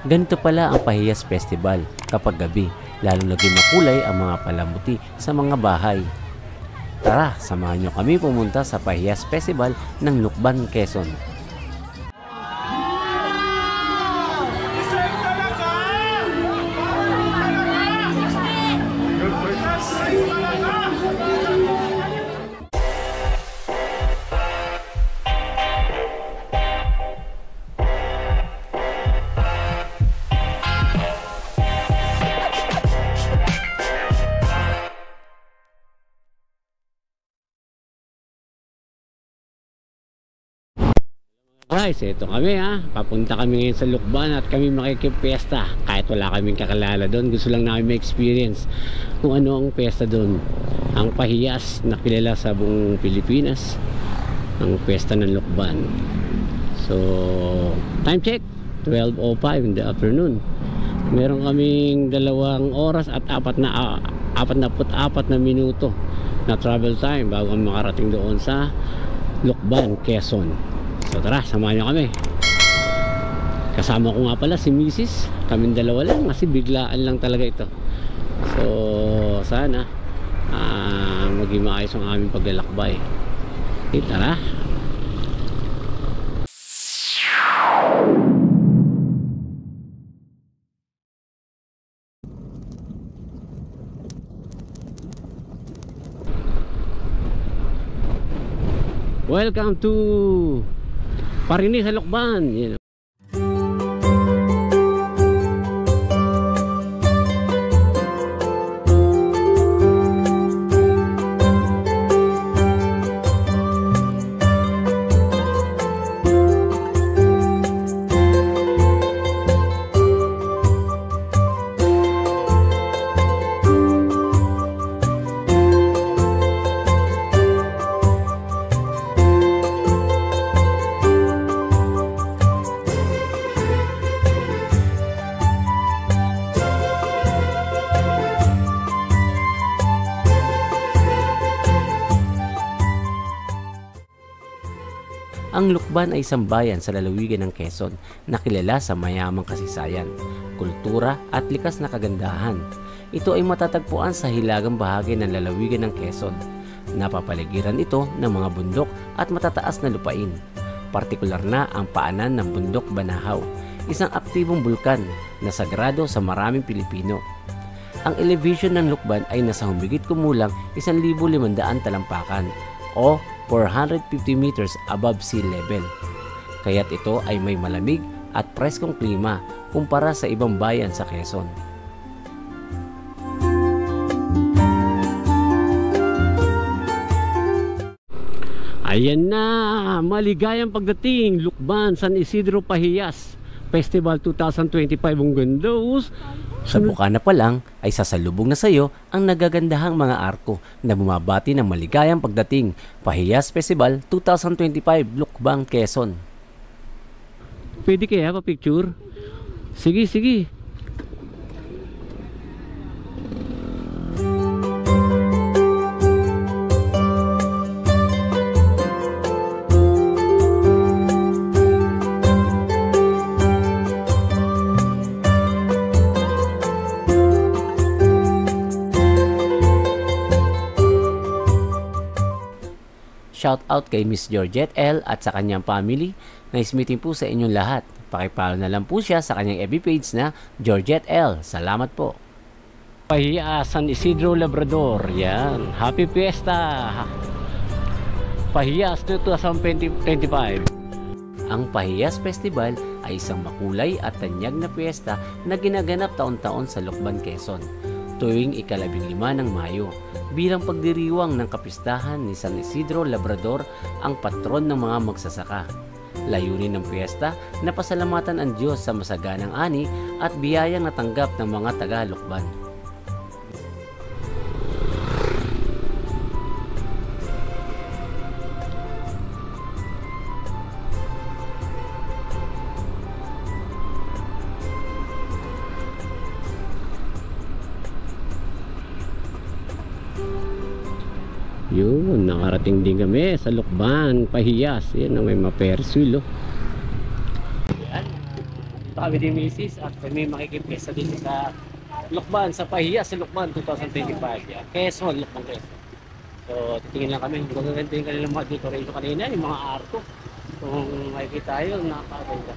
Ganito pala ang Pahiyas Festival kapag gabi, lalong naging makulay ang mga palamuti sa mga bahay. Tara, samahan nyo kami pumunta sa Pahiyas Festival ng Lucban, Quezon. Guys, ito kami papunta kami ngayon sa Lucban at kami makikipesta. Kahit wala kaming kakalala doon, gusto lang namin ma-experience kung ano ang pesta doon. Ang Pahiyas na kilala sa buong Pilipinas, ang pesta ng Lucban. So, time check, 12:05 in the afternoon. Meron kaming 2 oras at 44 na minuto na travel time bago makarating doon sa Lucban, Quezon. So tara, samahan nyo kami. Kasama ko nga pala si Mrs. Kaming 2 lang kasi biglaan lang talaga ito. So sana maging maayos ang aming paglalakbay. Okay, tara. Welcome to Parinis sa Lucban. Ang Lucban ay isang bayan sa lalawigan ng Quezon na kilala sa mayamang kasaysayan, kultura at likas na kagandahan. Ito ay matatagpuan sa hilagang bahagi ng lalawigan ng Quezon. Napapaligiran ito ng mga bundok at matataas na lupain. Partikular na ang paanan ng Bundok Banahaw, isang aktibong bulkan na sagrado sa maraming Pilipino. Ang elevation ng Lucban ay nasa humigit kumulang 1,500 talampakan o 450 meters above sea level. Kaya't ito ay may malamig at preskong klima kumpara sa ibang bayan sa Quezon. Ayan na, maligayang pagdating, Lucban, San Isidro Pahiyas Festival 2025. Ang ganda. Sa bukana pa lang ay sasalubong na sa iyo ang nagagandahang mga arko na bumabati ng maligayang pagdating. Pahiyas Festival 2025, Lucban, Quezon. Pwede kaya pa-picture? Sige, sige. Shout out kay Miss Georgette L at sa kanyang family. Nice meeting po sa inyong lahat. Pakipollow na lang po siya sa kanyang FB page na Georgette L. Salamat po. Pahiyas San Isidro Labrador. Yan. Happy Fiesta! Pahiyas 2025. Ang Pahiyas Festival ay isang makulay at tanyag na piyesta na ginaganap taon-taon sa Lucban, Quezon tuwing ika-15 ng Mayo bilang pagdiriwang ng kapistahan ni San Isidro Labrador, ang patron ng mga magsasaka. Layunin ng piyesta na pasalamatan ang Diyos sa masaganang ani at biyayang natanggap ng mga taga-Lucban. Yun, nakarating din kami sa Lucban, Pahiyas. Yan, may maperswil, oh. kami ni Mrs. at kami makikipesa dito sa Lukban, sa Pahiya sa Lukban 2025. Yan. Quezon, Lukban, Quezon. So, titingin lang kami. Magaganda yung kanilang mga decoration kanina, yung mga arto. Kung makikita yun, nakakaganda.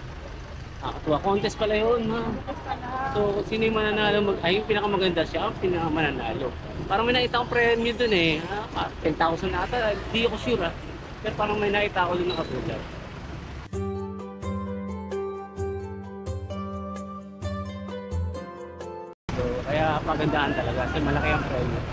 Nakakatuwa. Contest pala yun, ha? So, sino yung mananalo? Ay, yung pinakamaganda siya, ang pinakamananalo. Parang may nakita akong premium dun eh. 10,000 na ata. Hindi ako sure, ha? Pero parang may nakita ako dun nakabulag. So, kaya pagandahan talaga kasi malaki ang premium.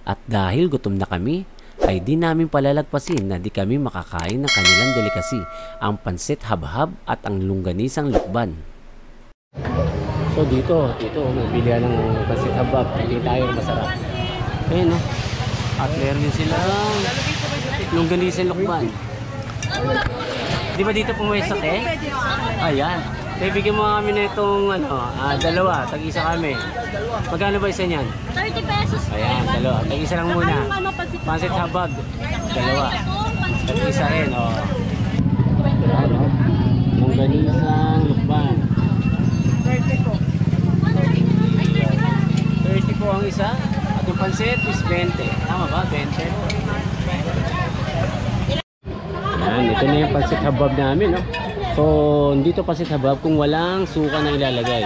At dahil gutom na kami, ay di namin palalagpasin na di kami makakain ng kanilang delikasi, ang pansit habhab at ang longganisang lukban. So dito, mabili ng pansit habhab, hindi tayo masarap. Ayan no, at meron din silang longganisang lukban. Di ba dito pumwesto eh? Ayan. Bibigyan mo kami na itong dalawa, tag-isa kami. Magkano ba isa niyan? 30 pesos. Ayan, dalawa. Tag-isa lang muna. Pansit habag, dalawa. Tag-isa rin, oh. Ayan, oh. Longganisang lukban. 30 po. 30 po ang isa. At yung pansit is 20. Tama ba? 20. Ayan, ito na yung pansit habab namin, no? So, dito pansit habab kung walang suka na ilalagay.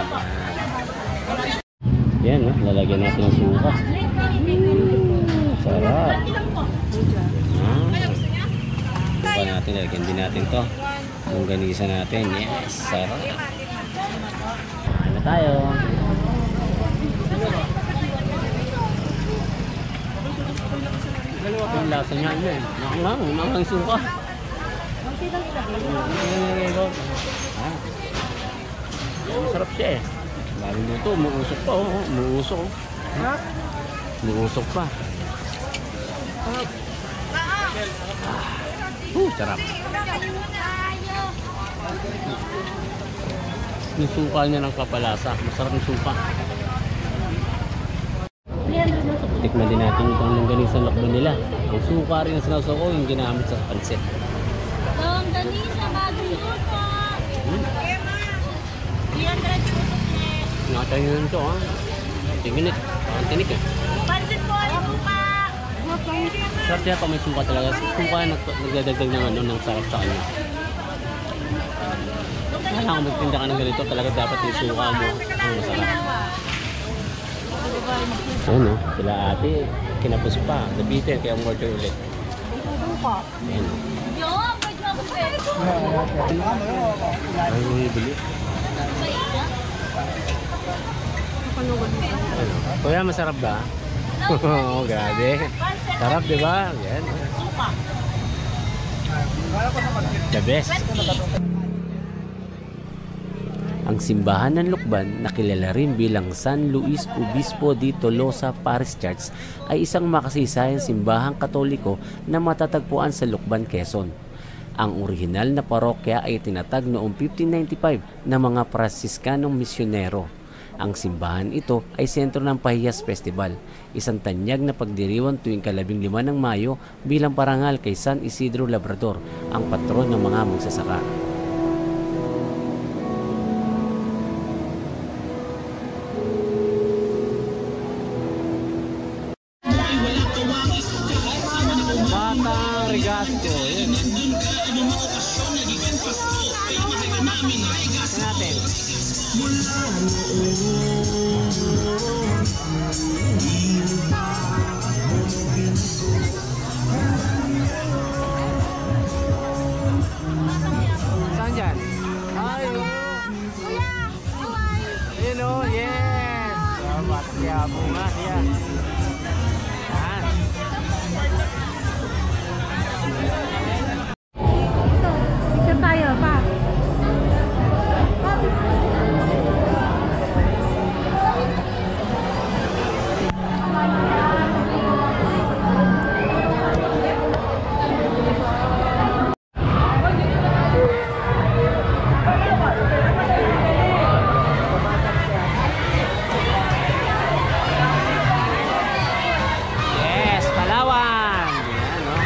Yan, no? Lalagyan natin ng suka. Sarap. Suka natin, lalagyan din natin to. Yung ganisa natin. Yes, sarap. Ano tayo? Yung lasa niya, nakang suka. Masarap siya eh. Lalo nito, muusok pa oh. Muusok. Muusok pa. Sarap. Yung suka niya ng kapalasa. Masarap yung suka. Tikman din natin itong longganisa lakban nila. Ang suka rin na sinasoko yung ginamit sa pansit. Longganisa, bagong luto. 300 pesos. Nakatayin nyo nito ha. Tingin it. Parang tinik eh. Pansit po, suka. Sarap siya pag may suka talaga. Suka nagdadagdag ng ano, ng sarap sa kanya. Kaya kung magtinda ka ng ganito, talaga dapat yung suka mo ang masarap. Ano, sila ate, kinapos pa. Nabitin, kaya umorder ulit. Ayan. Yo, pwede ako pwede. Ay, bumibili. Kuya, masarap ba? Oo, grabe. Sarap, di ba? Yan. The best. Ang simbahan ng Lukban, na kilala rin bilang San Luis Obispo de Tolosa Parish Church, ay isang makasaysayan simbahang Katoliko na matatagpuan sa Lukban, Quezon. Ang orihinal na parokya ay tinatag noong 1595 ng mga Pransiskanong misyonero. Ang simbahan ito ay sentro ng Pahiyas Festival, isang tanyag na pagdiriwang tuwing 15 ng Mayo bilang parangal kay San Isidro Labrador, ang patron ng mga magsasaka. Batang Rigasco, yun. Natin. Saan dyan? Ay, Kuya, away. ayun o, yes! Salamat, kaya bunga, yan. Yan. Picture tayo, pa. Yes, Palawan! Yan, no?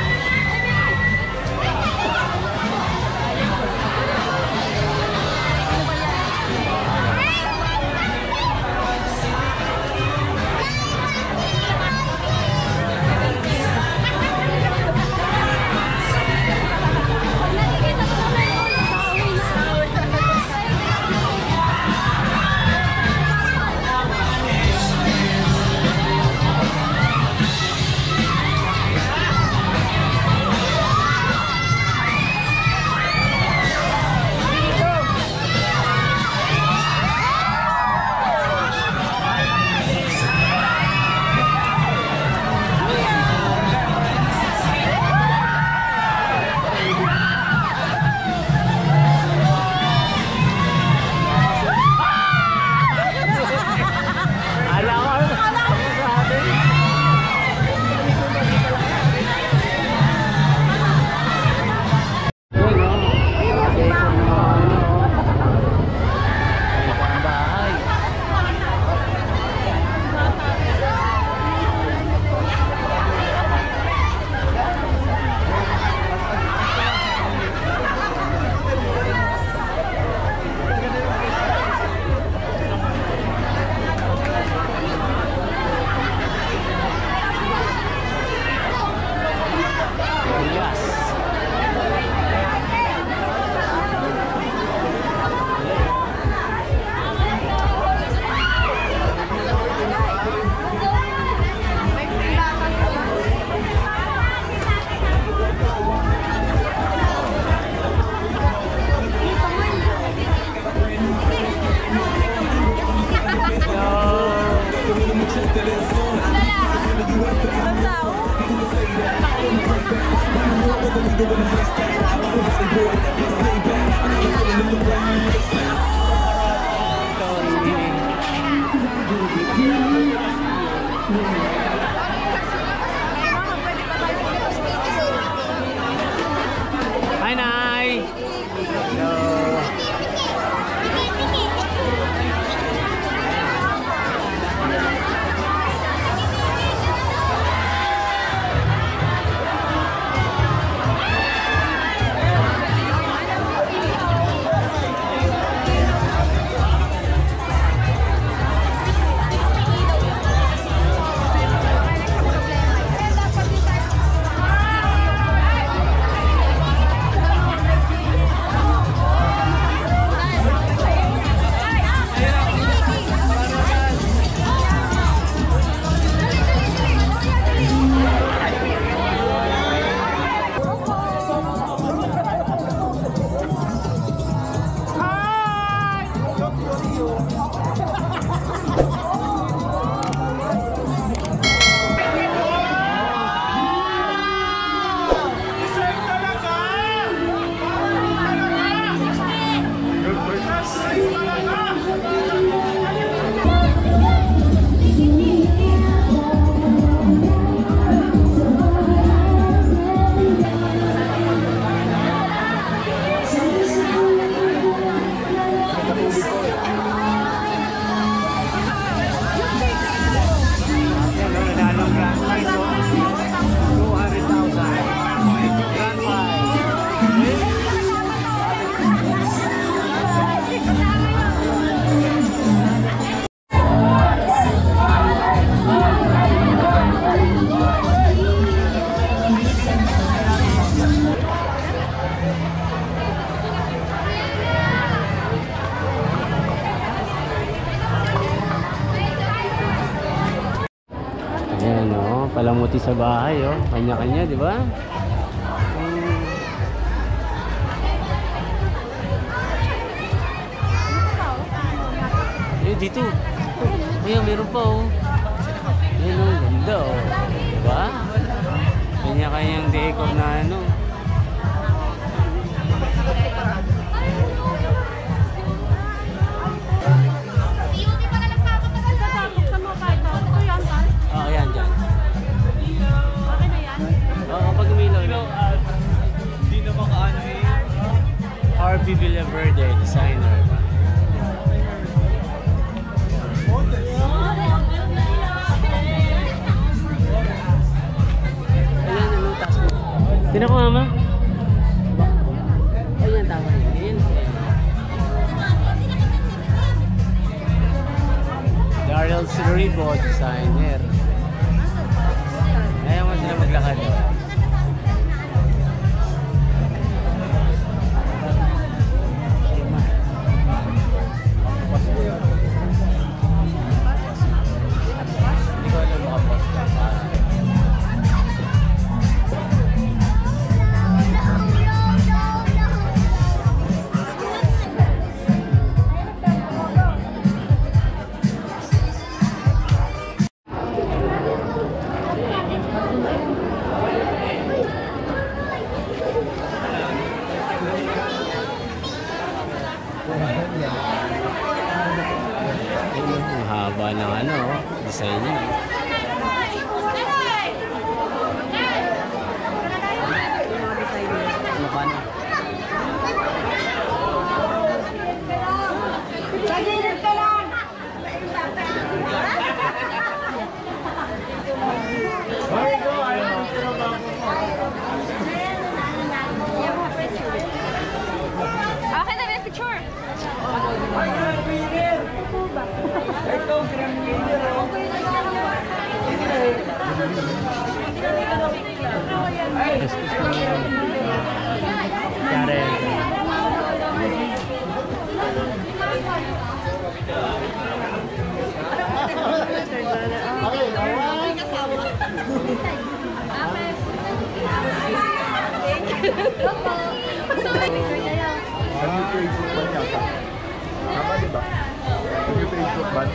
Palamuti sa bahay, oh. Kanya-kanya, di ba? Eh, dito. Ayan, meron pa, oh. Ayan, oh. Ganda, oh. Di ba? Kanya-kanyang decor na ano. Oh, ayan, dyan. Oo, pag umilaw na. Hindi na makaano eh. RB Villaverde, designer. Ayan, ano, taas mo. Tinan ko, mama. Ayan, tama yun. Ayan. Daryl Cerribo, designer. Ayaw mo sila maglakad. Hindi ko alam makapost ka. Ang haba ng ano, design niya. Ano pa na? Okay na, may picture. Facebook ban yata. Tama diba? Facebook ban?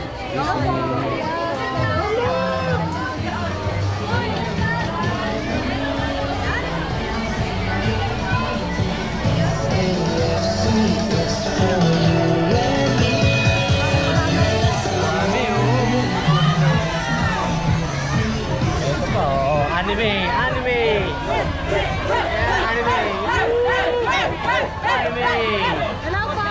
Anime! Anime! Anime! Anime! Hello po!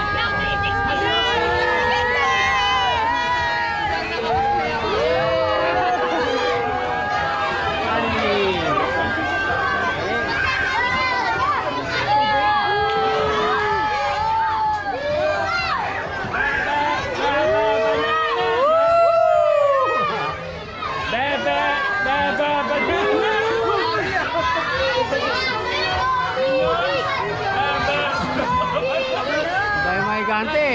Tayo mga igante.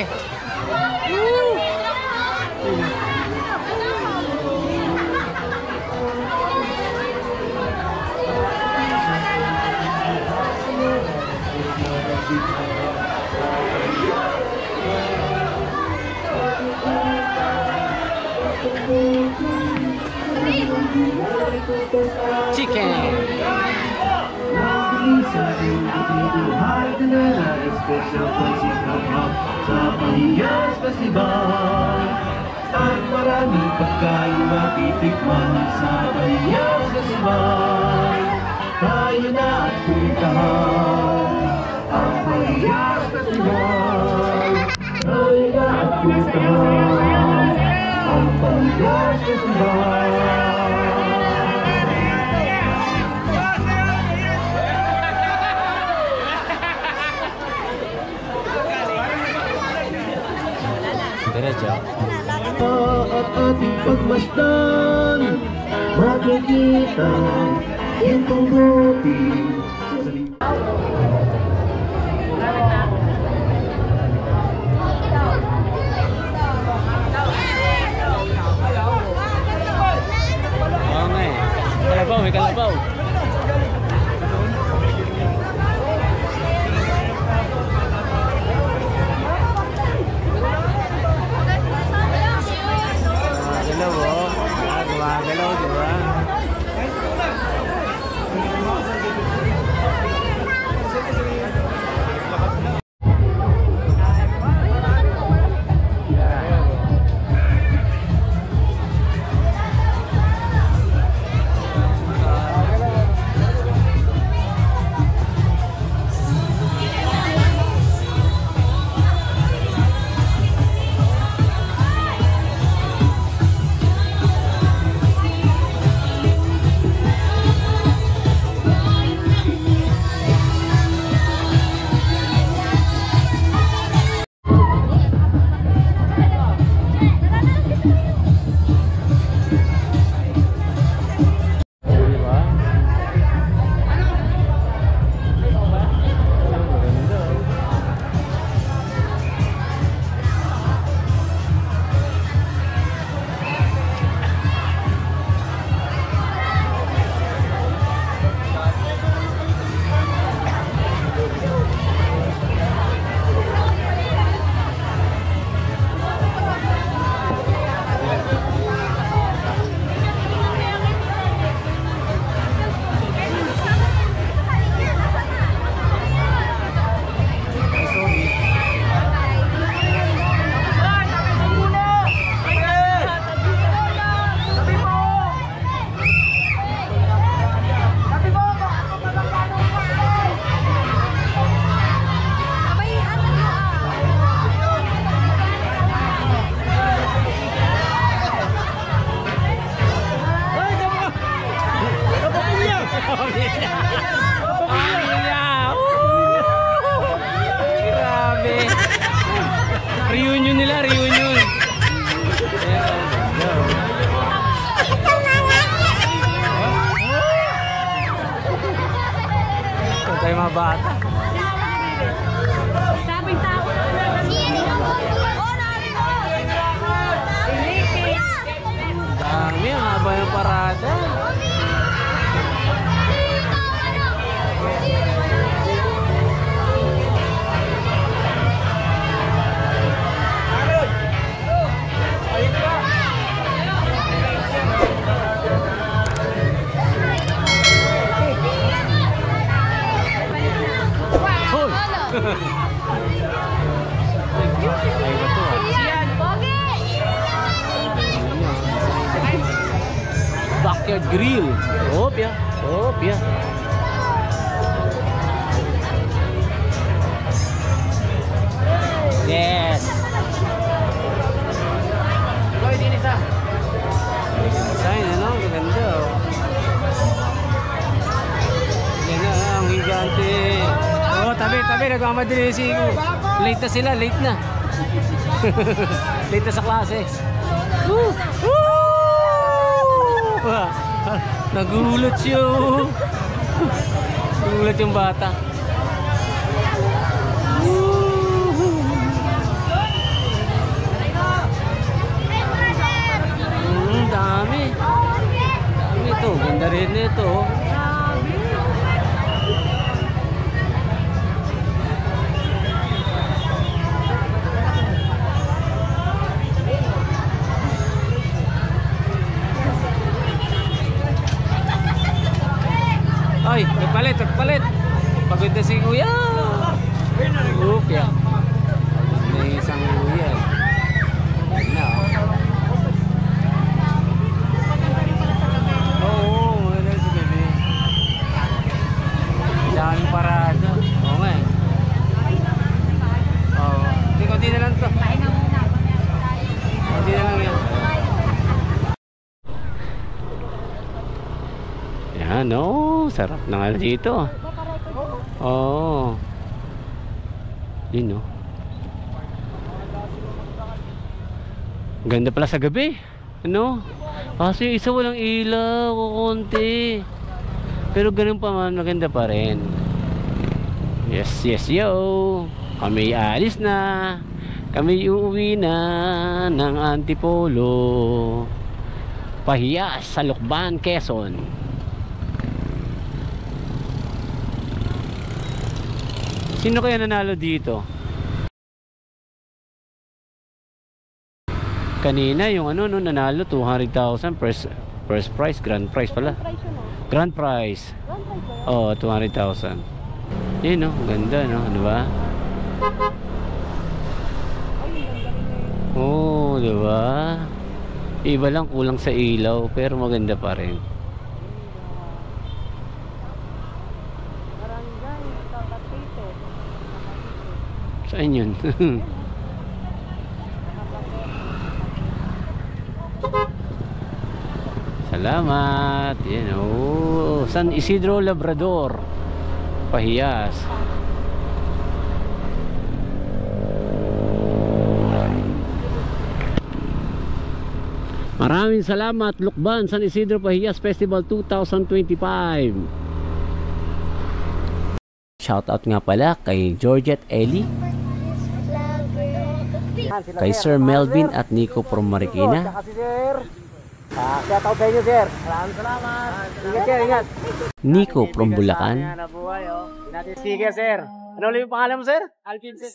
Chicken. Special pansit hap-hap sa Pahiyas Festival. At maraming pagkain matitikman sa Pahiyas Festival. Tayo na at puntahan ang Pahiyas Festival. Tayo na at puntahan ang Pahiyas Festival. Diretso. At ating pagmasdan, makikita itong buti. Oo nga eh. may kalabaw. Gumagalaw, oh. Gumagalaw, di ba? Grabe. Reunion nila, reunion. Ito tayo mga bata. Sabing tao. Dami, ang haba ng parada. Ay, bato ah. Yan, Pogi! Backyard grill. Opya. Opya. Yes. Hoy, din isa. Sign, ano? Ganda. Yan na, ang higante. Oh, tabi. Nagmamadali si Igo. Late na sila, late na. Late na sa klase. Woo! Nagulat yung bata. Dami ito, ganda rin ito. Ay, nagpalit. Pagod na si Kuya. Upya. May isang Kuya. Na. Oo, wala si Bebe. Daming parada. Oo nga eh. Oo. Kunti na lang to. Kunti na lang yan. Yan, oh, sarap na nga dito. Oh. Yun, oh. Ganda pala sa gabi. Ano? Kasi isa walang ilaw, kukunti. Pero ganun pa man, maganda pa rin. Yes, yo. Kami alis na. Kami uuwi na ng Antipolo. Pahiyas sa Lukban, Quezon. Sino kaya nanalo dito? Kanina yung ano no, nanalo 200,000 first prize, grand prize pala. Grand prize. Oh, 200,000. Yun no, ganda no, di ba? Oh, di ba? Iba lang, kulang sa ilaw pero maganda pa rin. Saan yun? Salamat. Yan oh. San Isidro Labrador. Pahiyas. Maraming salamat Lukban San Isidro Pahiyas Festival 2025. Shoutout nga pala kay Georgette Ellie, kay Sir Melvin at Nico from Marikina. Shoutout sa inyo, sir. Maraming salamat. Ingat, sir, ingat. Nico from Bulacan. Natin sticker, sir. Ano ulit yung pangalan mo, sir? Alvin, sir.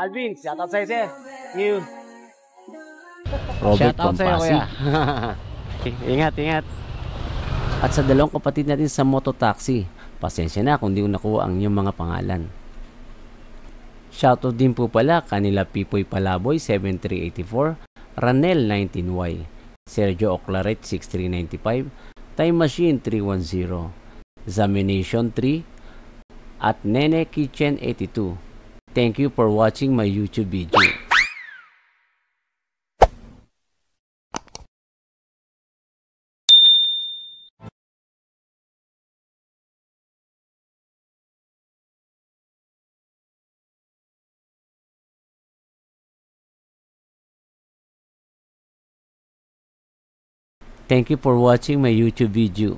Alvin, shoutout sa'yo, sir. You. Robert from Pasig. Ingat, ingat. At sa dalawang kapatid natin sa mototaxi, pasensya na kung di ko nakuha ang inyong mga pangalan. Shoutout din po pala kanila Pipoy Palaboy 7384, Ranel 19Y, Sergio Oclaret 6395, Time Machine 310, Zamination 3, at Nene Kitchen 82. Thank you for watching my YouTube video. Thank you for watching my YouTube video.